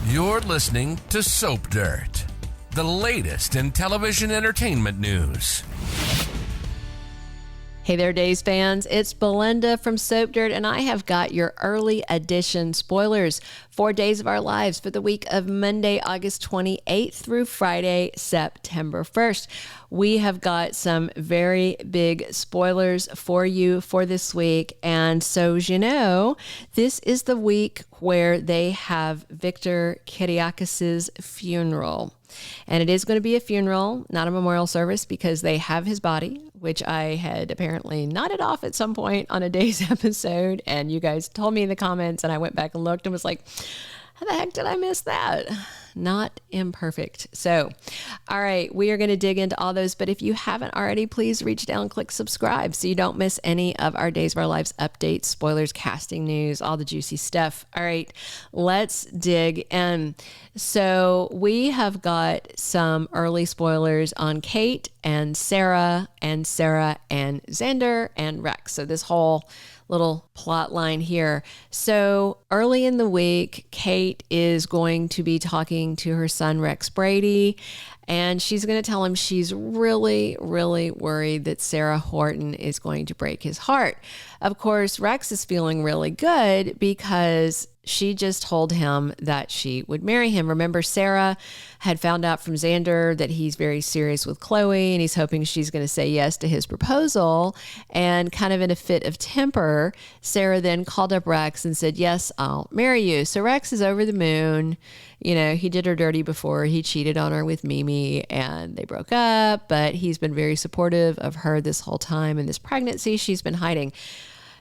You're listening to Soap Dirt, the latest in television entertainment news. Hey there, Days fans. It's Belinda from Soap Dirt, and I have got your early edition spoilers for Days of Our Lives for the week of Monday, August 28th through Friday, September 1st. We have got some very big spoilers for you for this week. And so, as you know, this is the week where they have Victor Kiriakis' funeral. And it is going to be a funeral, not a memorial service, because they have his body, which I had apparently nodded off at some point on a day's episode. And you guys told me in the comments, and I went back and looked and was like, how the heck did I miss that? Not imperfect. So, all right, we are going to dig into all those. But if you haven't already, please reach down and click subscribe so you don't miss any of our Days of Our Lives updates, spoilers, casting news, all the juicy stuff. All right, let's dig in. So we have got some early spoilers on Kate and Sarah and Xander and Rex. So this whole little plot line here. So early in the week, Kate is going to be talking to her son, Rex Brady, and she's going to tell him she's really, really worried that Sarah Horton is going to break his heart. Of course, Rex is feeling really good because she just told him that she would marry him. Remember, Sarah had found out from Xander that he's very serious with Chloe, and he's hoping she's going to say yes to his proposal. And kind of in a fit of temper, Sarah then called up Rex and said, yes, I'll marry you. So Rex is over the moon. You know, he did her dirty before. He cheated on her with Mimi and they broke up, but he's been very supportive of her this whole time. And this pregnancy she's been hiding.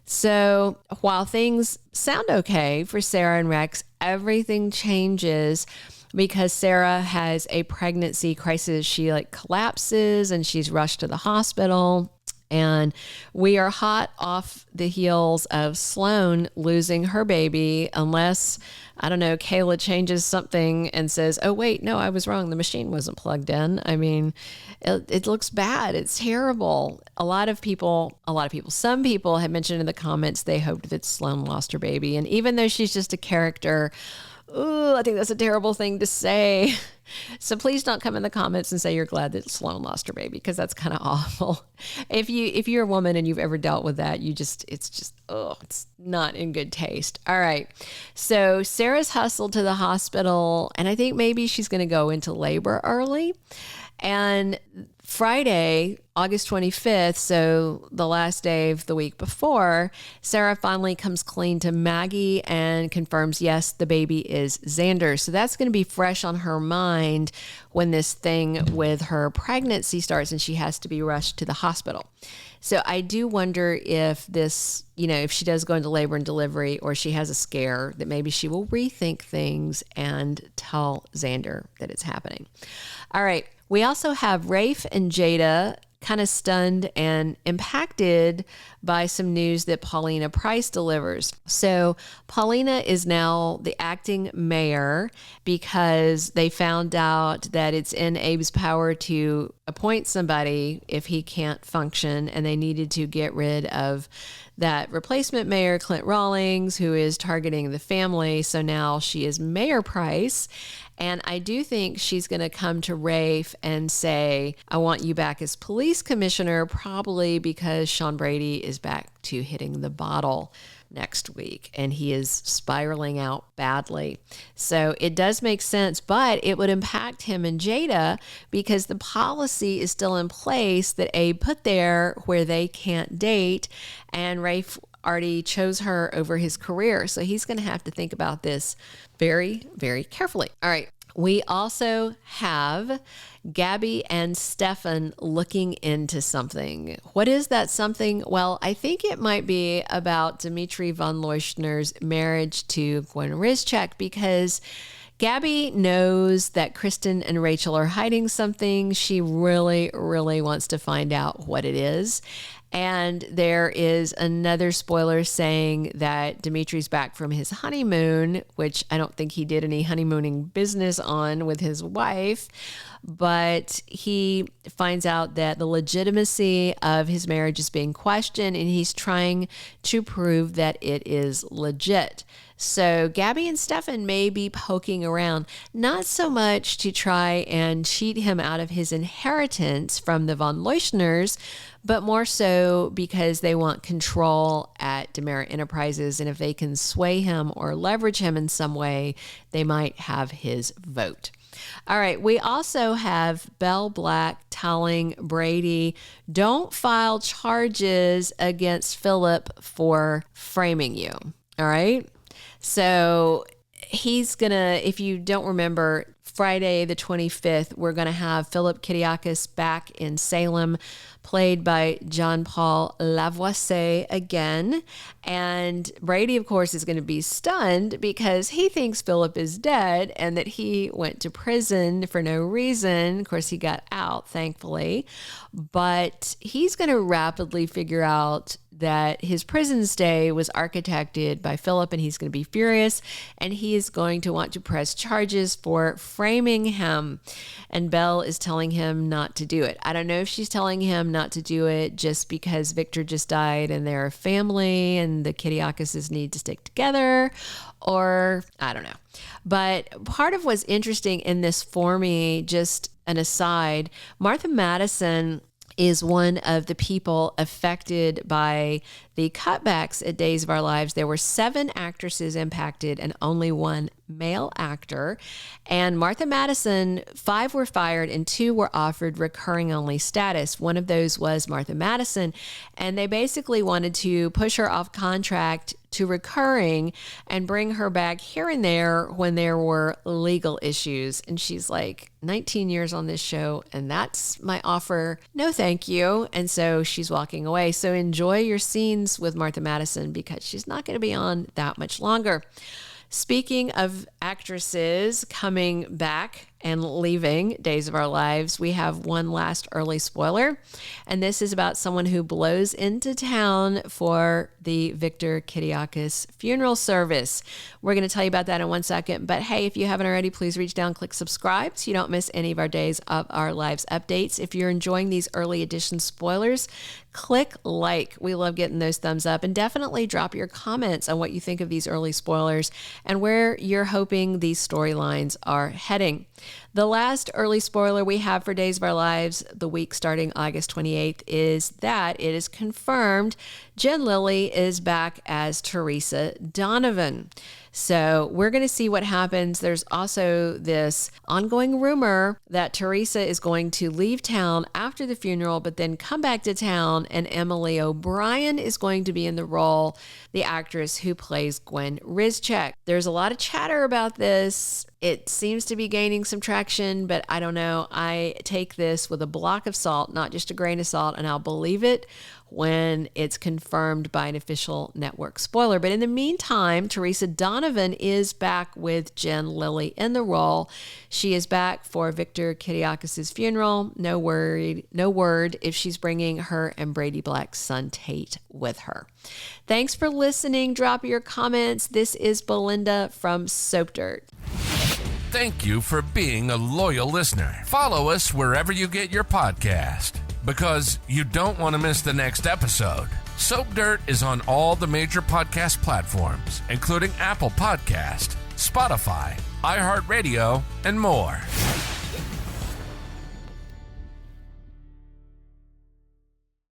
So while things sound okay for Sarah and Rex, everything changes because Sarah has a pregnancy crisis. She collapses and she's rushed to the hospital. And we are hot off the heels of Sloan losing her baby, unless, I don't know, Kayla changes something and says, oh, wait, no, I was wrong. The machine wasn't plugged in. I mean, it looks bad. It's terrible. Some people have mentioned in the comments they hoped that Sloan lost her baby. And even though she's just a character, I think that's a terrible thing to say. So please don't come in the comments and say you're glad that Sloan lost her baby, because that's kind of awful. If you're a woman and you've ever dealt with that, it's not in good taste. All right. So Sarah's hustled to the hospital, and I think maybe she's going to go into labor early. And Friday, August 25th, so the last day of the week before, Sarah finally comes clean to Maggie and confirms, yes, the baby is Xander. So that's going to be fresh on her mind when this thing with her pregnancy starts and she has to be rushed to the hospital. So I do wonder if this, if she does go into labor and delivery or she has a scare, that maybe she will rethink things and tell Xander that it's happening. All right. We also have Rafe and Jada kind of stunned and impacted by some news that Paulina Price delivers. So Paulina is now the acting mayor because they found out that it's in Abe's power to appoint somebody if he can't function, and they needed to get rid of that replacement mayor, Clint Rawlings, who is targeting the family. So now she is Mayor Price. And I do think she's going to come to Rafe and say, I want you back as police commissioner, probably because Sean Brady is back to hitting the bottle next week and he is spiraling out badly. So it does make sense, but it would impact him and Jada because the policy is still in place that Abe put there where they can't date, and Rafe already chose her over his career. So he's going to have to think about this very, very carefully. All right. We also have Gabi and Stefan looking into something. What is that something? Well, I think it might be about Dimitri von Leuschner's marriage to Gwen Rizczech, because Gabi knows that Kristen and Rachel are hiding something. She really, really wants to find out what it is. And there is another spoiler saying that Dimitri's back from his honeymoon, which I don't think he did any honeymooning business on with his wife. But he finds out that the legitimacy of his marriage is being questioned, and he's trying to prove that it is legit. So Gabi and Stefan may be poking around, not so much to try and cheat him out of his inheritance from the von Leuschners, but more so because they want control at Demera Enterprises. And if they can sway him or leverage him in some way, they might have his vote. All right, we also have Bell Black telling Brady, don't file charges against Philip for framing you. All right. So he's going to, if you don't remember, Friday the 25th, we're going to have Philip Kiriakis back in Salem, played by John-Paul Lavoisier again. And Brady, of course, is going to be stunned because he thinks Philip is dead and that he went to prison for no reason. Of course, he got out, thankfully. But he's going to rapidly figure out that his prison stay was architected by Philip, and he's going to be furious, and he is going to want to press charges for framing him. And Belle is telling him not to do it. I don't know if she's telling him not to do it just because Victor just died and they're a family and the Kiriakises need to stick together, or I don't know. But part of what's interesting in this for me, just an aside, Martha Madison is one of the people affected by the cutbacks at Days of Our Lives. There were 7 actresses impacted and only 1 male actor. And Martha Madison, 5 were fired and 2 were offered recurring only status. One of those was Martha Madison. And they basically wanted to push her off contract to recurring and bring her back here and there when there were legal issues. And she's like, 19 years on this show, and that's my offer. No, thank you. And so she's walking away. So enjoy your scenes with Martha Madison because she's not going to be on that much longer. Speaking of actresses coming back and leaving Days of Our Lives, we have one last early spoiler, and this is about someone who blows into town for the Victor Kiriakis funeral service. We're going to tell you about that in 1 second, but hey, if you haven't already, please reach down, click subscribe so you don't miss any of our Days of Our Lives updates. If you're enjoying these early edition spoilers, click like. We love getting those thumbs up, and definitely drop your comments on what you think of these early spoilers and where you're hoping these storylines are heading. The last early spoiler we have for Days of Our Lives, the week starting August 28th, is that it is confirmed Jen Lilley is back as Theresa Donovan. So we're going to see what happens. There's also this ongoing rumor that Theresa is going to leave town after the funeral, but then come back to town, and Emily O'Brien is going to be in the role, the actress who plays Gwen Rizczech. There's a lot of chatter about this. It seems to be gaining some traction, but I don't know. I take this with a block of salt, not just a grain of salt, and I'll believe it when it's confirmed by an official network spoiler. But in the meantime, Theresa Donovan is back with Jen Lilley in the role. She is back for Victor Kiriakis' funeral. No word if she's bringing her and Brady Black's son Tate with her. Thanks for listening. Drop your comments. This is Belinda from Soap Dirt. Thank you for being a loyal listener. Follow us wherever you get your podcast, because you don't want to miss the next episode. Soap Dirt is on all the major podcast platforms, including Apple Podcast, Spotify, iHeartRadio, and more.